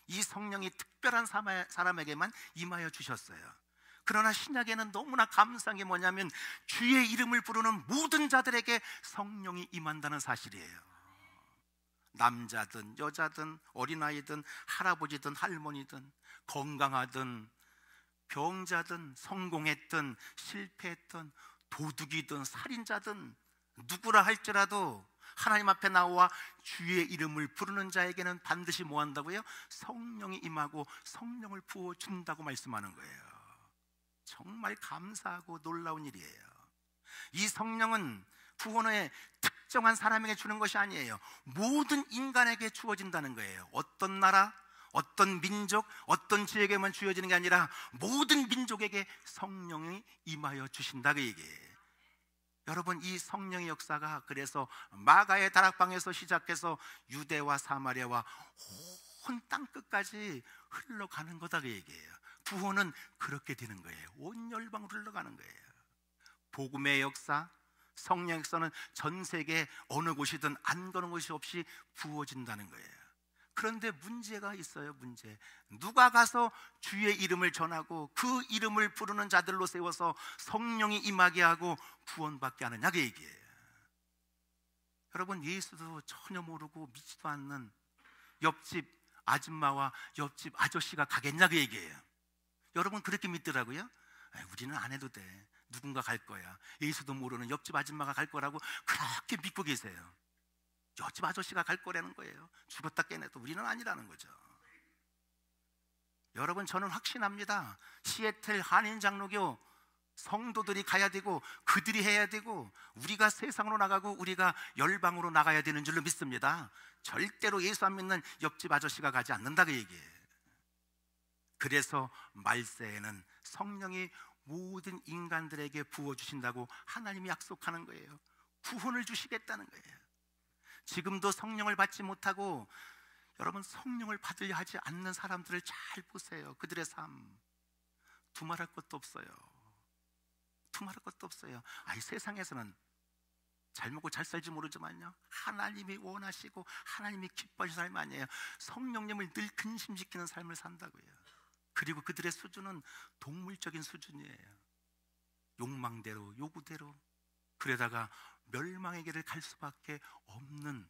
이 성령이 특별한 사람에게만 임하여 주셨어요. 그러나 신약에는 너무나 감사한 게 뭐냐면 주의 이름을 부르는 모든 자들에게 성령이 임한다는 사실이에요. 남자든 여자든 어린아이든 할아버지든 할머니든 건강하든 병자든 성공했든 실패했든 도둑이든 살인자든 누구라 할지라도 하나님 앞에 나와 주의 이름을 부르는 자에게는 반드시 뭐 한다고요? 성령이 임하고 성령을 부어준다고 말씀하는 거예요. 정말 감사하고 놀라운 일이에요. 이 성령은 구원의 특정한 사람에게 주는 것이 아니에요. 모든 인간에게 주어진다는 거예요. 어떤 나라, 어떤 민족, 어떤 지역에만 주어지는 게 아니라 모든 민족에게 성령이 임하여 주신다, 그 얘기예요. 여러분, 이 성령의 역사가 그래서 마가의 다락방에서 시작해서 유대와 사마리아와 온 땅끝까지 흘러가는 거다, 그 얘기예요. 구원은 그렇게 되는 거예요. 온 열방으로 흘러가는 거예요. 복음의 역사, 성령 역사는 전 세계 어느 곳이든 안 가는 곳이 없이 부어진다는 거예요. 그런데 문제가 있어요. 문제. 누가 가서 주의 이름을 전하고 그 이름을 부르는 자들로 세워서 성령이 임하게 하고 구원받게 하느냐, 그 얘기예요. 여러분, 예수도 전혀 모르고 믿지도 않는 옆집 아줌마와 옆집 아저씨가 가겠냐, 그 얘기예요. 여러분, 그렇게 믿더라고요. 우리는 안 해도 돼, 누군가 갈 거야. 예수도 모르는 옆집 아줌마가 갈 거라고 그렇게 믿고 계세요. 옆집 아저씨가 갈 거라는 거예요. 죽었다 깨내도 우리는 아니라는 거죠. 여러분, 저는 확신합니다. 시애틀 한인장로교 성도들이 가야 되고 그들이 해야 되고 우리가 세상으로 나가고 우리가 열방으로 나가야 되는 줄로 믿습니다. 절대로 예수 안 믿는 옆집 아저씨가 가지 않는다, 그 얘기예요. 그래서 말세에는 성령이 모든 인간들에게 부어주신다고 하나님이 약속하는 거예요. 구원을 주시겠다는 거예요. 지금도 성령을 받지 못하고 여러분, 성령을 받으려 하지 않는 사람들을 잘 보세요. 그들의 삶 두말할 것도 없어요. 두말할 것도 없어요. 이 세상에서는 잘 먹고 잘 살지 모르지만요, 하나님이 원하시고 하나님이 기뻐하시는 삶이 아니에요. 성령님을 늘 근심시키는 삶을 산다고요. 그리고 그들의 수준은 동물적인 수준이에요. 욕망대로, 요구대로, 그러다가 멸망의 길을 갈 수밖에 없는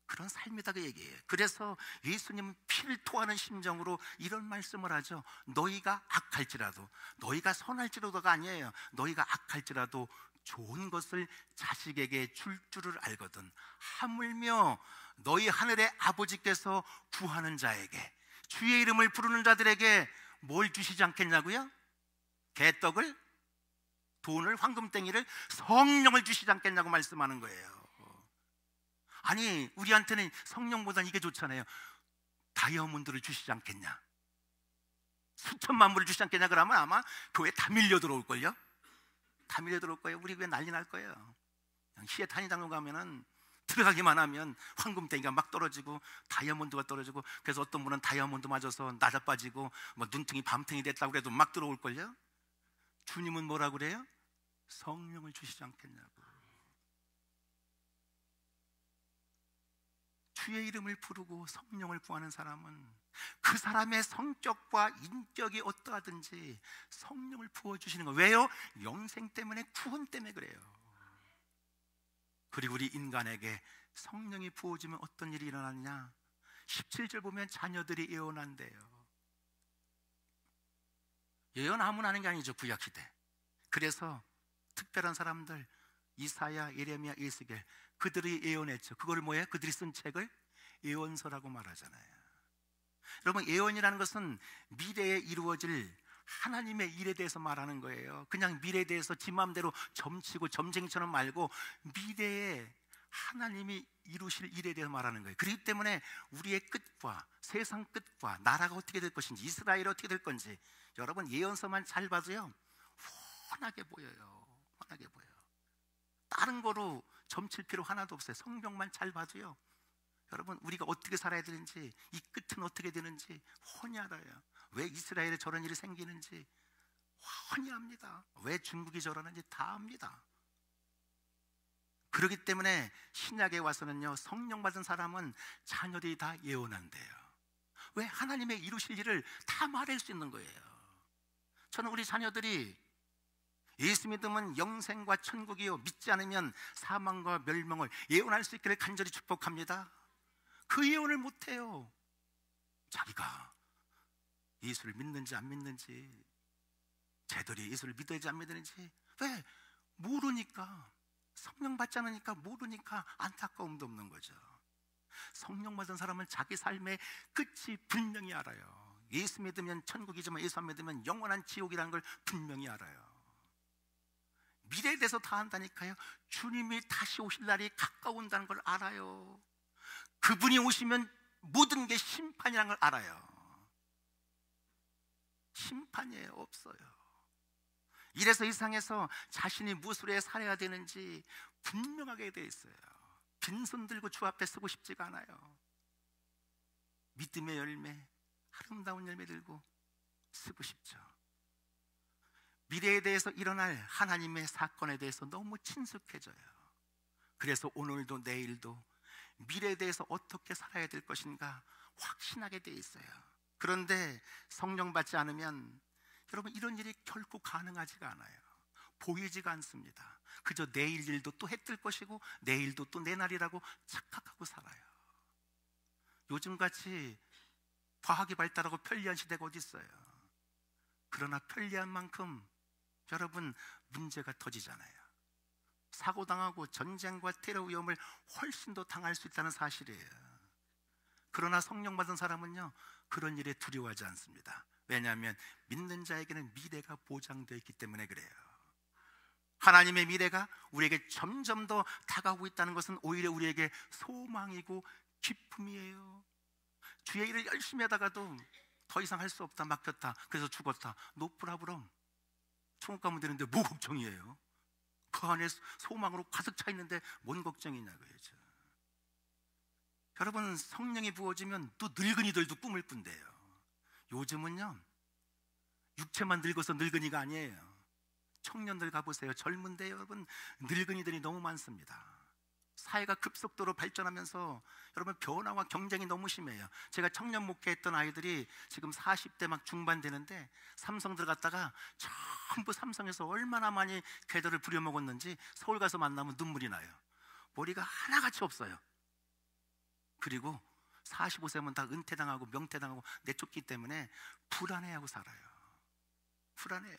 그런 삶이다, 그 얘기예요. 그래서 예수님은 피를 토하는 심정으로 이런 말씀을 하죠. 너희가 악할지라도, 너희가 선할지라도가 아니에요. 너희가 악할지라도 좋은 것을 자식에게 줄 줄을 알거든. 하물며 너희 하늘의 아버지께서 구하는 자에게, 주의 이름을 부르는 자들에게 뭘 주시지 않겠냐고요? 개떡을, 돈을, 황금땡이를, 성령을 주시지 않겠냐고 말씀하는 거예요. 아니, 우리한테는 성령보다 이게 좋잖아요. 다이아몬드를 주시지 않겠냐, 수천만 불을 주시지 않겠냐 그러면 아마 교회 다 밀려 들어올걸요? 다 밀려 들어올 거예요. 우리 교회 난리 날 거예요. 시애틀 한인장로 가면은 들어가기만 하면 황금땡이가 막 떨어지고 다이아몬드가 떨어지고, 그래서 어떤 분은 다이아몬드 맞아서 낮아빠지고 뭐 눈탱이 밤탱이 됐다고 해도 막 들어올걸요? 주님은 뭐라고 그래요? 성령을 주시지 않겠냐고. 주의 이름을 부르고 성령을 구하는 사람은 그 사람의 성격과 인격이 어떠하든지 성령을 부어주시는 거예요. 왜요? 영생 때문에, 구원 때문에 그래요. 그리고 우리 인간에게 성령이 부어지면 어떤 일이 일어나느냐? 17절 보면 자녀들이 예언한대요. 예언 아무나 하는 게 아니죠, 구약시대. 그래서 특별한 사람들, 이사야, 예레미야, 에스겔, 그들이 예언했죠. 그걸 뭐예요? 그들이 쓴 책을 예언서라고 말하잖아요. 여러분, 예언이라는 것은 미래에 이루어질 하나님의 일에 대해서 말하는 거예요. 그냥 미래에 대해서 지 마음대로 점치고 점쟁이처럼 말고 미래에 하나님이 이루실 일에 대해서 말하는 거예요. 그렇기 때문에 우리의 끝과 세상 끝과 나라가 어떻게 될 것인지, 이스라엘이 어떻게 될 건지 여러분 예언서만 잘 봐도요 훤하게 보여요. 훤하게 보여요. 다른 거로 점칠 필요 하나도 없어요. 성경만 잘 봐도요 여러분 우리가 어떻게 살아야 되는지, 이 끝은 어떻게 되는지 훤히 알아요. 왜 이스라엘에 저런 일이 생기는지 훤히 압니다. 왜 중국이 저러는지 다 압니다. 그렇기 때문에 신약에 와서는요 성령 받은 사람은 자녀들이 다 예언한대요. 왜? 하나님의 이루실 일을 다 말할 수 있는 거예요. 저는 우리 자녀들이 예수 믿으면 영생과 천국이요, 믿지 않으면 사망과 멸망을 예언할 수 있기를 간절히 축복합니다. 그 예언을 못해요. 자기가 예수를 믿는지 안 믿는지, 제대로 예수를 믿어야지 안 믿는지, 왜? 모르니까. 성령 받지 않으니까 모르니까 안타까움도 없는 거죠. 성령 받은 사람은 자기 삶의 끝이 분명히 알아요. 예수 믿으면 천국이지만 예수 안 믿으면 영원한 지옥이라는 걸 분명히 알아요. 미래에 대해서 다 안다니까요. 주님이 다시 오실 날이 가까운다는 걸 알아요. 그분이 오시면 모든 게 심판이라는 걸 알아요. 심판이에요. 없어요. 이래서 이 세상에서 자신이 무엇으로 해 살아야 되는지 분명하게 되어 있어요. 빈손 들고 주 앞에 서고 싶지가 않아요. 믿음의 열매, 아름다운 열매 들고 서고 싶죠. 미래에 대해서 일어날 하나님의 사건에 대해서 너무 친숙해져요. 그래서 오늘도 내일도 미래에 대해서 어떻게 살아야 될 것인가 확신하게 되어 있어요. 그런데 성령 받지 않으면 여러분 이런 일이 결코 가능하지가 않아요. 보이지가 않습니다. 그저 내일 일도 또 해 뜰 것이고 내일도 또 내 날이라고 착각하고 살아요. 요즘같이 과학이 발달하고 편리한 시대가 어디 있어요. 그러나 편리한 만큼 여러분 문제가 터지잖아요. 사고당하고 전쟁과 테러 위험을 훨씬 더 당할 수 있다는 사실이에요. 그러나 성령 받은 사람은요 그런 일에 두려워하지 않습니다. 왜냐하면 믿는 자에게는 미래가 보장되어 있기 때문에 그래요. 하나님의 미래가 우리에게 점점 더 다가오고 있다는 것은 오히려 우리에게 소망이고 기쁨이에요. 주의 일을 열심히 하다가도 더 이상 할 수 없다, 막혔다, 그래서 죽었다, 노프라브럼. 천국 가면 되는데 뭐 걱정이에요? 그 안에 소망으로 가득 차 있는데 뭔 걱정이냐고요. 여러분 성령이 부어지면 또 늙은이들도 꿈을 꾼대요. 요즘은요 육체만 늙어서 늙은이가 아니에요. 청년들 가보세요. 젊은데 여러분 늙은이들이 너무 많습니다. 사회가 급속도로 발전하면서 여러분 변화와 경쟁이 너무 심해요. 제가 청년 목회했던 아이들이 지금 40대 막 중반 되는데 삼성 들어갔다가 전부 삼성에서 얼마나 많이 궤도를 부려먹었는지 서울 가서 만나면 눈물이 나요. 머리가 하나같이 없어요. 그리고 45세면 다 은퇴당하고 명퇴당하고 내쫓기 때문에 불안해하고 살아요. 불안해요.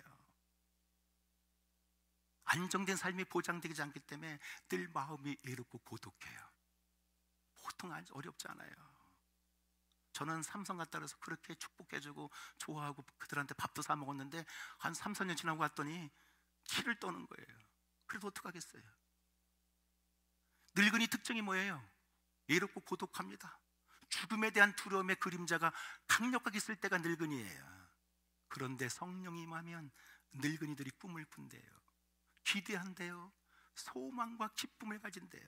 안정된 삶이 보장되지 않기 때문에 늘 마음이 외롭고 고독해요. 보통 어렵지 않아요. 저는 삼성 갔다 그래서 그렇게 축복해주고 좋아하고 그들한테 밥도 사 먹었는데 한 3, 4년 지나고 갔더니 키를 떠는 거예요. 그래도 어떡하겠어요. 늙은이 특징이 뭐예요? 외롭고 고독합니다. 죽음에 대한 두려움의 그림자가 강력하게 있을 때가 늙은이에요. 그런데 성령이 임하면 늙은이들이 꿈을 꾼대요. 기대한대요. 소망과 기쁨을 가진대요.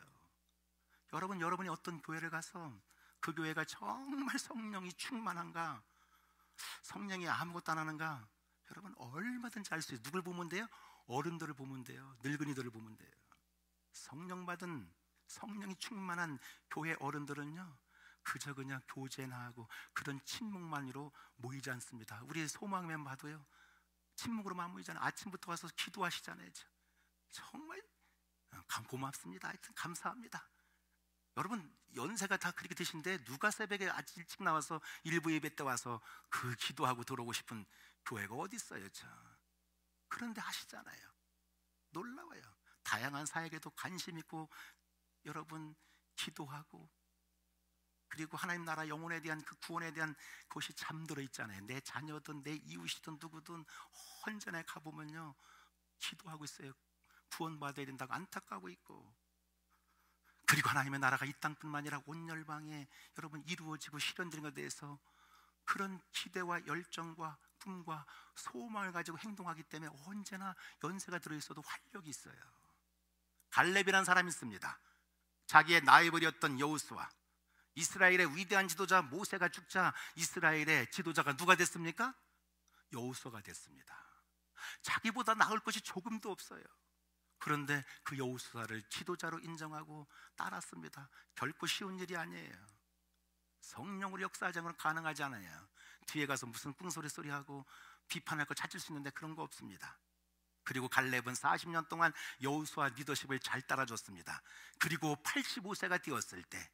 여러분이 어떤 교회를 가서 그 교회가 정말 성령이 충만한가, 성령이 아무것도 안 하는가, 여러분 얼마든지 알 수 있어요. 누굴 보면 돼요? 어른들을 보면 돼요. 늙은이들을 보면 돼요. 성령 받은, 성령이 충만한 교회 어른들은요 그저 그냥 교제나 하고 그런 친목만으로 모이지 않습니다. 우리 소망면 봐도요 친목으로만 모이잖아요. 아침부터 와서 기도하시잖아요. 정말 고맙습니다. 하여튼 감사합니다. 여러분 연세가 다 그렇게 되신데 누가 새벽에 아주 일찍 나와서 일부 예배 때 와서 그 기도하고 들어오고 싶은 교회가 어디 있어요? 그런데 하시잖아요. 놀라워요. 다양한 사역에도 관심 있고 여러분 기도하고, 그리고 하나님 나라 영혼에 대한 그 구원에 대한 것이 잠들어 있잖아요. 내 자녀든 내 이웃이든 누구든 헌전에 가보면요 기도하고 있어요. 구원받아야 된다고 안타까워 있고, 그리고 하나님의 나라가 이 땅뿐만 아니라 온 열방에 여러분 이루어지고 실현되는 것에 대해서 그런 기대와 열정과 꿈과 소망을 가지고 행동하기 때문에 언제나 연세가 들어있어도 활력이 있어요. 갈렙이라는 사람이 있습니다. 자기의 나이벌이었던 여호수아, 이스라엘의 위대한 지도자 모세가 죽자 이스라엘의 지도자가 누가 됐습니까? 여호수아가 됐습니다. 자기보다 나을 것이 조금도 없어요. 그런데 그 여호수아를 지도자로 인정하고 따랐습니다. 결코 쉬운 일이 아니에요. 성령으로 역사하지 않으면 가능하지 않아요. 뒤에 가서 무슨 꿍소리 소리하고 비판할 거 찾을 수 있는데 그런 거 없습니다. 그리고 갈렙은 40년 동안 여호수아 리더십을 잘 따라줬습니다. 그리고 85세가 되었을 때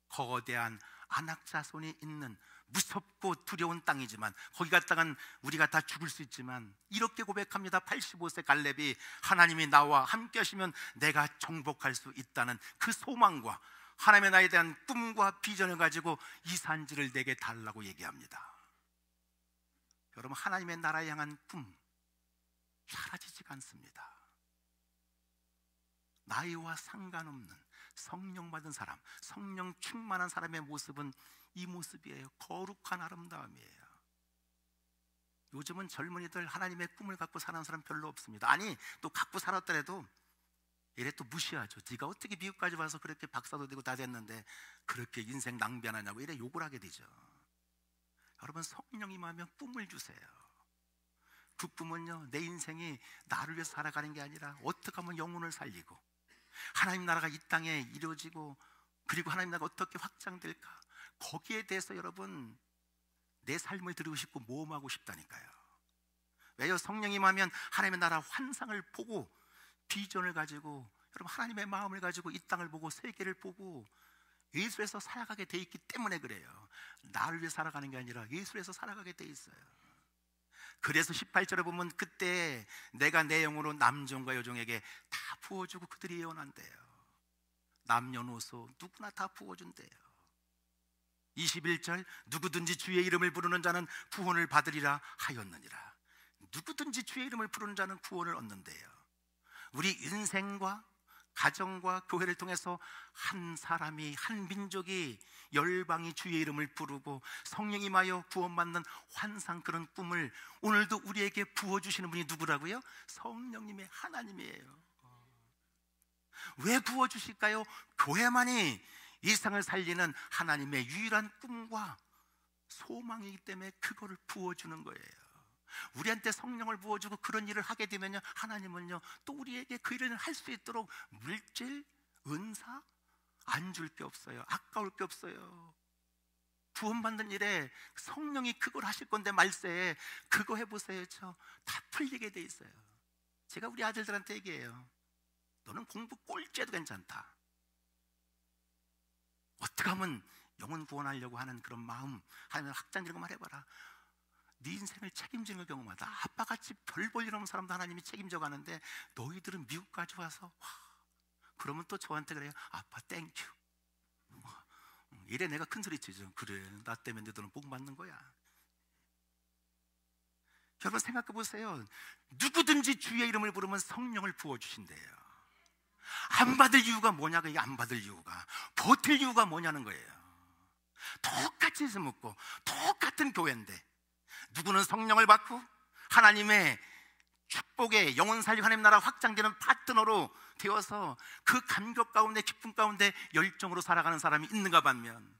거대한 아낙 자손이 있는 무섭고 두려운 땅이지만, 거기 갔다간 우리가 다 죽을 수 있지만, 이렇게 고백합니다. 85세 갈렙이 하나님이 나와 함께 하시면 내가 정복할 수 있다는 그 소망과 하나님의 나에 대한 꿈과 비전을 가지고 이 산지를 내게 달라고 얘기합니다. 여러분 하나님의 나라에 향한 꿈 사라지지가 않습니다. 나이와 상관없는 성령 받은 사람, 성령 충만한 사람의 모습은 이 모습이에요. 거룩한 아름다움이에요. 요즘은 젊은이들 하나님의 꿈을 갖고 사는 사람 별로 없습니다. 아니 또 갖고 살았더라도 이래 또 무시하죠. 네가 어떻게 미국까지 와서 그렇게 박사도 되고 다 됐는데 그렇게 인생 낭비하느냐고 이래 욕을 하게 되죠. 여러분 성령이 임하면 꿈을 주세요. 그 꿈은요 내 인생이 나를 위해서 살아가는 게 아니라 어떻게 하면 영혼을 살리고 하나님 나라가 이 땅에 이루어지고, 그리고 하나님 나라가 어떻게 확장될까, 거기에 대해서 여러분 내 삶을 드리고 싶고 모험하고 싶다니까요. 왜요? 성령이 임하면 하나님의 나라 환상을 보고 비전을 가지고 여러분 하나님의 마음을 가지고 이 땅을 보고 세계를 보고 예수에서 살아가게 돼 있기 때문에 그래요. 나를 위해 살아가는 게 아니라 예수에서 살아가게 돼 있어요. 그래서 18절에 보면 그때 내가 내 영으로 남종과 여종에게 다 부어주고 그들이 예언한대요. 남녀노소 누구나 다 부어준대요. 21절 누구든지 주의 이름을 부르는 자는 구원을 받으리라 하였느니라. 누구든지 주의 이름을 부르는 자는 구원을 얻는데요. 우리 인생과 가정과 교회를 통해서 한 사람이, 한 민족이, 열방이 주의 이름을 부르고 성령이 임하여 구원받는 환상, 그런 꿈을 오늘도 우리에게 부어주시는 분이 누구라고요? 성령님의 하나님이에요. 왜 부어주실까요? 교회만이 이 세상을 살리는 하나님의 유일한 꿈과 소망이기 때문에 그거를 부어주는 거예요. 우리한테 성령을 부어주고 그런 일을 하게 되면요 하나님은요 또 우리에게 그 일을 할 수 있도록 물질, 은사 안 줄 게 없어요. 아까울 게 없어요. 구원받는 일에 성령이 그걸 하실 건데 말세에 그거 해보세요. 다 풀리게 돼 있어요. 제가 우리 아들들한테 얘기해요. 너는 공부 꼴찌해도 괜찮다. 어떻게 하면 영혼 구원하려고 하는 그런 마음, 하나님 확장 이런 거 말해봐라. 네 인생을 책임지는 걸 경험하다. 아빠같이 별 볼 일 없는 사람도 하나님이 책임져 가는데 너희들은 미국까지 와서 그러면 또 저한테 그래요. 아빠 땡큐. 이래 내가 큰 소리 치죠. 그래 나 때문에 너는 복 받는 거야. 여러분 생각해 보세요. 누구든지 주의 이름을 부르면 성령을 부어주신대요. 안 받을 이유가 뭐냐고. 이게 안 받을 이유가, 버틸 이유가 뭐냐는 거예요. 똑같이 묻고 똑같은 교회인데 누구는 성령을 받고 하나님의 축복의 영혼 살리고 하나님 나라 확장되는 파트너로 되어서 그 감격 가운데 기쁨 가운데 열정으로 살아가는 사람이 있는가 반면,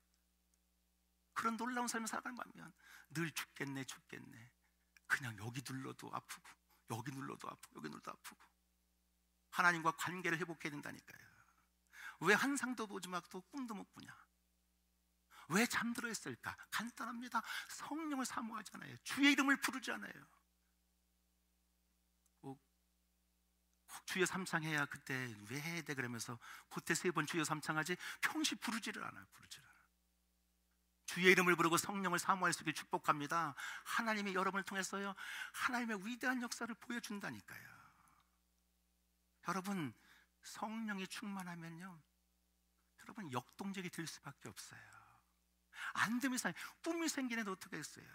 그런 놀라운 삶을 살아가는 반면 늘 죽겠네 그냥 여기 눌러도 아프고 여기 눌러도 아프고 여기 눌러도 아프고 하나님과 관계를 회복해야 된다니까요. 왜 환상도 보지 말고 꿈도 못 꾸냐? 왜 잠들어 있을까? 간단합니다. 성령을 사모하잖아요. 주의 이름을 부르잖아요. 꼭 주여 삼창해야 그때 왜 해야 돼 그러면서 그때 3번 주여 삼창하지 평시 부르지를 않아요. 주의 이름을 부르고 성령을 사모할 수 있게 축복합니다. 하나님이 여러분을 통해서요 하나님의 위대한 역사를 보여준다니까요. 여러분 성령이 충만하면요 여러분 역동적이 될 수밖에 없어요. 안 되면 꿈이 생기는데 어떻게 했어요?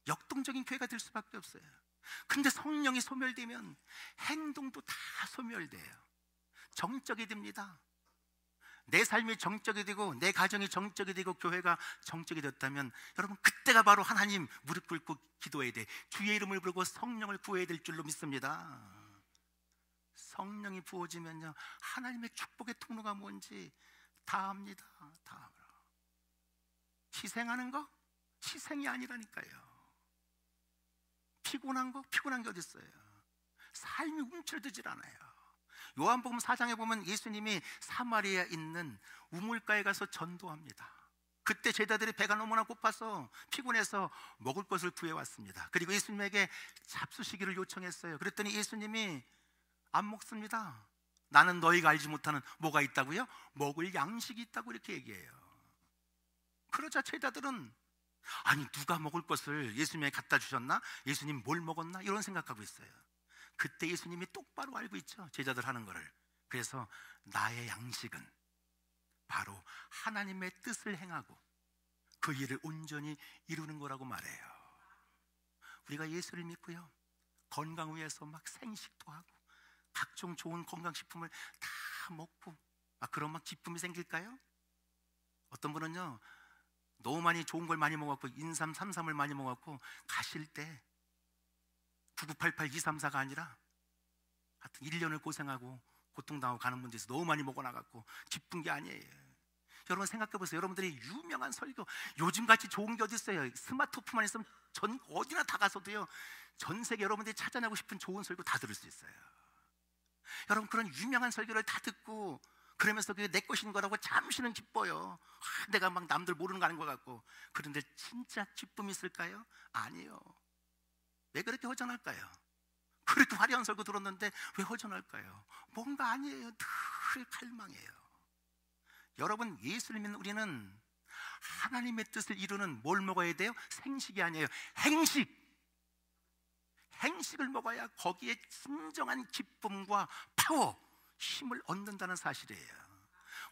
역동적인 교회가 될 수밖에 없어요. 근데 성령이 소멸되면 행동도 다 소멸돼요. 정적이 됩니다. 내 삶이 정적이 되고 내 가정이 정적이 되고 교회가 정적이 됐다면 여러분 그때가 바로 하나님 무릎 꿇고 기도해야 돼. 주의 이름을 부르고 성령을 구해야 될 줄로 믿습니다. 성령이 부어지면요 하나님의 축복의 통로가 뭔지 다 압니다. 다 알아. 희생하는 거? 희생이 아니라니까요. 피곤한 거? 피곤한 게 어디 있어요? 삶이 움츠러들질 않아요. 요한복음 4장에 보면 예수님이 사마리아에 있는 우물가에 가서 전도합니다. 그때 제자들이 배가 너무나 고파서 피곤해서 먹을 것을 구해왔습니다. 그리고 예수님에게 잡수시기를 요청했어요. 그랬더니 예수님이 안 먹습니다. 나는 너희가 알지 못하는 뭐가 있다고요? 먹을 양식이 있다고 이렇게 얘기해요. 그러자 제자들은 아니 누가 먹을 것을 예수님에게 갖다 주셨나? 예수님 뭘 먹었나? 이런 생각하고 있어요. 그때 예수님이 똑바로 알고 있죠, 제자들 하는 거를. 그래서 나의 양식은 바로 하나님의 뜻을 행하고 그 일을 온전히 이루는 거라고 말해요. 우리가 예수를 믿고요 건강 위해서 막 생식도 하고 각종 좋은 건강식품을 다 먹고 그런 막 기쁨이 생길까요? 어떤 분은요 너무 많이 좋은 걸 많이 먹었고 인삼, 삼삼을 많이 먹었고 가실 때 9988, 234가 아니라 하여튼 1년을 고생하고 고통당하고 가는 분도 있어요. 너무 많이 먹어나갔고 기쁜 게 아니에요. 여러분 생각해 보세요. 여러분들이 유명한 설교, 요즘같이 좋은 게 어디 있어요? 스마트폰만 있으면 전 어디나 다 가서도요 전 세계 여러분들이 찾아내고 싶은 좋은 설교 다 들을 수 있어요. 여러분 그런 유명한 설교를 다 듣고 그러면서 그게 내 것인 거라고 잠시는 기뻐요. 내가 막 남들 모르는 거 아닌 것 같고. 그런데 진짜 기쁨이 있을까요? 아니에요. 왜 그렇게 허전할까요? 그렇게 화려한 설교 들었는데 왜 허전할까요? 뭔가 아니에요. 늘 갈망해요. 여러분 예수를 믿는 우리는 하나님의 뜻을 이루는 뭘 먹어야 돼요? 생식이 아니에요. 행식을 먹어야 거기에 진정한 기쁨과 파워, 힘을 얻는다는 사실이에요.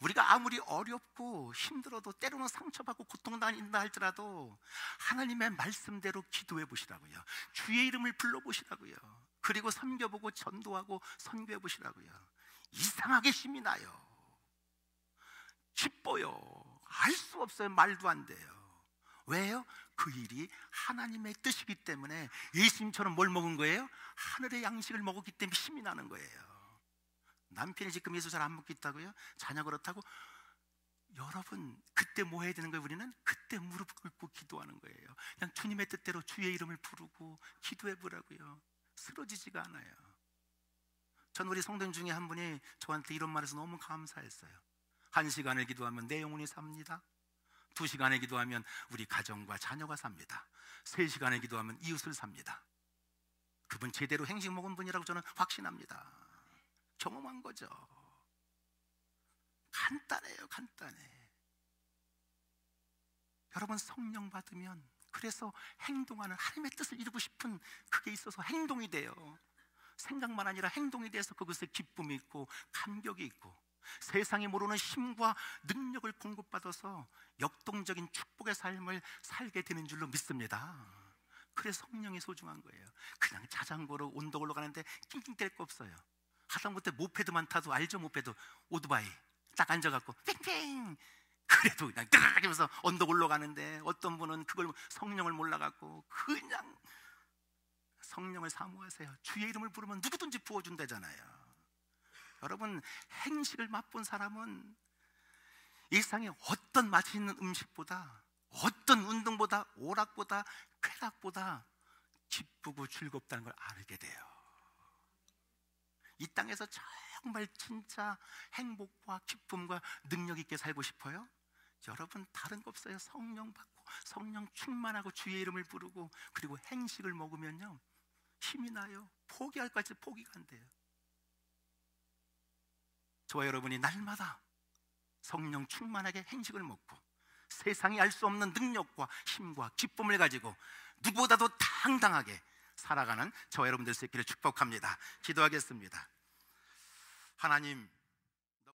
우리가 아무리 어렵고 힘들어도 때로는 상처받고 고통당한다 할지라도 하나님의 말씀대로 기도해 보시라고요. 주의 이름을 불러보시라고요. 그리고 섬겨보고 전도하고 선교해 보시라고요. 이상하게 힘이 나요. 기뻐요. 알 수 없어요. 말도 안 돼요. 왜요? 그 일이 하나님의 뜻이기 때문에. 예수님처럼 뭘 먹은 거예요? 하늘의 양식을 먹었기 때문에 힘이 나는 거예요. 남편이 지금 예수 잘 안 먹고 있다고요? 자녀 그렇다고? 여러분 그때 뭐 해야 되는 거예요? 우리는 그때 무릎 꿇고 기도하는 거예요. 그냥 주님의 뜻대로 주의 이름을 부르고 기도해 보라고요. 쓰러지지가 않아요. 전 우리 성도님 중에 한 분이 저한테 이런 말해서 너무 감사했어요. 1시간을 기도하면 내 영혼이 삽니다. 2시간에 기도하면 우리 가정과 자녀가 삽니다. 3시간에 기도하면 이웃을 삽니다. 그분 제대로 행식 먹은 분이라고 저는 확신합니다. 경험한 거죠. 간단해요. 간단해. 여러분 성령 받으면 그래서 행동하는 하나님의 뜻을 이루고 싶은 그게 있어서 행동이 돼요. 생각만 아니라 행동이 돼서 그것에 기쁨이 있고 감격이 있고 세상이 모르는 힘과 능력을 공급받아서 역동적인 축복의 삶을 살게 되는 줄로 믿습니다. 그래서 성령이 소중한 거예요. 그냥 자전거로 언덕 올라가는데 낑낑댈 거 없어요. 하다못해 모페드만 타도 알죠? 모페드 오토바이 딱 앉아갖고 팽팽 그래도 그냥 뜨르르 하면서 언덕 올라가는데 어떤 분은 그걸 성령을 몰라갖고 그냥 성령을 사모하세요. 주의 이름을 부르면 누구든지 부어준다잖아요. 여러분 행식을 맛본 사람은 일상에 어떤 맛있는 음식보다 어떤 운동보다 오락보다 쾌락보다 기쁘고 즐겁다는 걸 알게 돼요. 이 땅에서 정말 진짜 행복과 기쁨과 능력 있게 살고 싶어요? 여러분 다른 거 없어요. 성령 받고 성령 충만하고 주의 이름을 부르고 그리고 행식을 먹으면요 힘이 나요. 포기할 것 같이 포기가 안 돼요. 저와 여러분이 날마다 성령 충만하게 행식을 먹고 세상이 알 수 없는 능력과 힘과 기쁨을 가지고 누구보다도 당당하게 살아가는 저와 여러분들 수 있기를 축복합니다. 기도하겠습니다. 하나님,